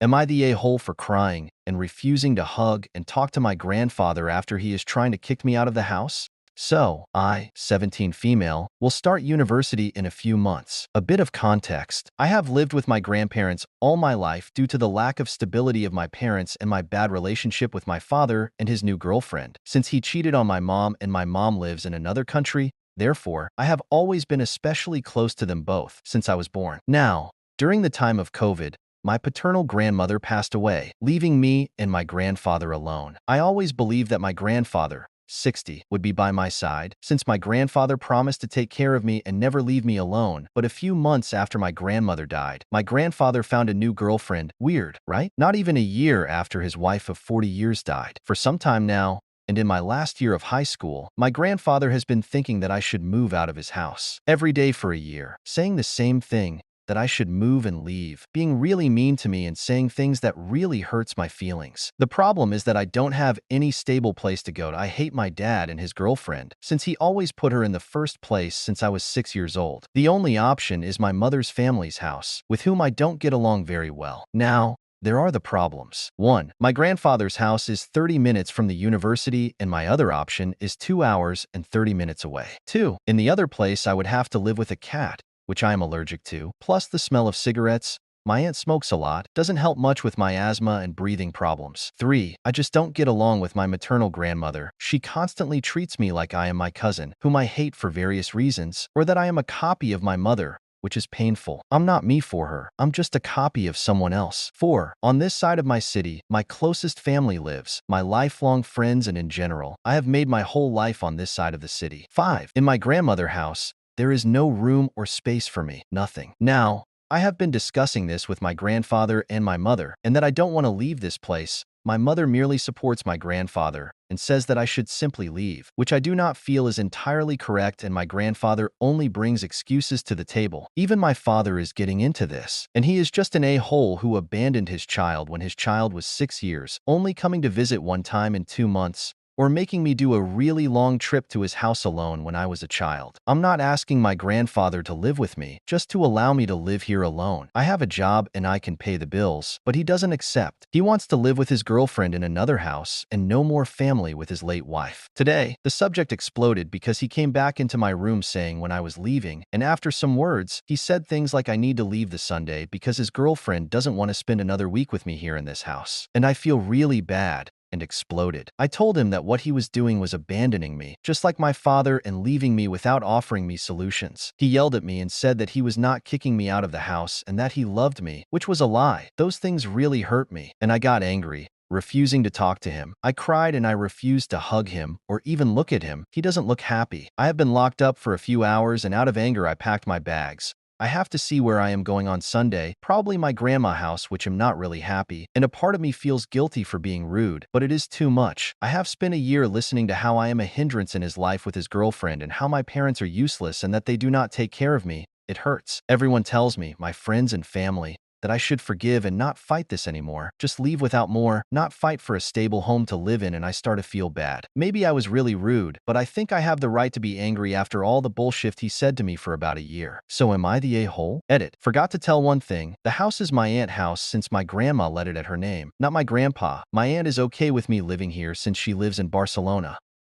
Am I the a-hole for crying and refusing to hug and talk to my grandfather after he is trying to kick me out of the house? So, I, 17 female, will start university in a few months. A bit of context. I have lived with my grandparents all my life due to the lack of stability of my parents and my bad relationship with my father and his new girlfriend. Since he cheated on my mom and my mom lives in another country, therefore, I have always been especially close to them both since I was born. Now, during the time of COVID, my paternal grandmother passed away, leaving me and my grandfather alone. I always believed that my grandfather, 60, would be by my side, since my grandfather promised to take care of me and never leave me alone. But a few months after my grandmother died, my grandfather found a new girlfriend. Weird, right? Not even a year after his wife of 40 years died. For some time now, and in my last year of high school, my grandfather has been thinking that I should move out of his house every day for a year, saying the same thing, that I should move and leave, being really mean to me and saying things that really hurts my feelings. The problem is that I don't have any stable place to go to. I hate my dad and his girlfriend, since he always put her in the first place since I was 6 years old. The only option is my mother's family's house, with whom I don't get along very well. Now, there are the problems. 1. My grandfather's house is 30 minutes from the university and my other option is 2 hours and 30 minutes away. 2. In the other place, I would have to live with a cat, which I am allergic to, plus the smell of cigarettes. My aunt smokes a lot, doesn't help much with my asthma and breathing problems. 3. I just don't get along with my maternal grandmother. She constantly treats me like I am my cousin, whom I hate for various reasons, or that I am a copy of my mother, which is painful. I'm not me for her. I'm just a copy of someone else. 4. On this side of my city, my closest family lives, my lifelong friends and in general. I have made my whole life on this side of the city. 5. In my grandmother's house, there is no room or space for me. Nothing. Now, I have been discussing this with my grandfather and my mother, and that I don't want to leave this place. My mother merely supports my grandfather and says that I should simply leave, which I do not feel is entirely correct, and my grandfather only brings excuses to the table. Even my father is getting into this, and he is just an a-hole who abandoned his child when his child was 6 years, only coming to visit one time in 2 months, or making me do a really long trip to his house alone when I was a child. I'm not asking my grandfather to live with me, just to allow me to live here alone. I have a job and I can pay the bills, but he doesn't accept. He wants to live with his girlfriend in another house and no more family with his late wife. Today, the subject exploded because he came back into my room saying when I was leaving, and after some words, he said things like I need to leave the Sunday because his girlfriend doesn't want to spend another week with me here in this house. And I feel really bad, and exploded. I told him that what he was doing was abandoning me, just like my father, and leaving me without offering me solutions. He yelled at me and said that he was not kicking me out of the house and that he loved me, which was a lie. Those things really hurt me, and I got angry, refusing to talk to him. I cried and I refused to hug him or even look at him. He doesn't look happy. I have been locked up for a few hours, and out of anger I packed my bags. I have to see where I am going on Sunday, probably my grandma's house, which I'm not really happy, and a part of me feels guilty for being rude, but it is too much. I have spent a year listening to how I am a hindrance in his life with his girlfriend and how my parents are useless and that they do not take care of me. It hurts. Everyone tells me, my friends and family, that I should forgive and not fight this anymore. Just leave without more, not fight for a stable home to live in, and I start to feel bad. Maybe I was really rude, but I think I have the right to be angry after all the bullshit he said to me for about a year. So am I the a-hole? Edit. Forgot to tell one thing. The house is my aunt's house since my grandma let it at her name, not my grandpa. My aunt is okay with me living here since she lives in Barcelona.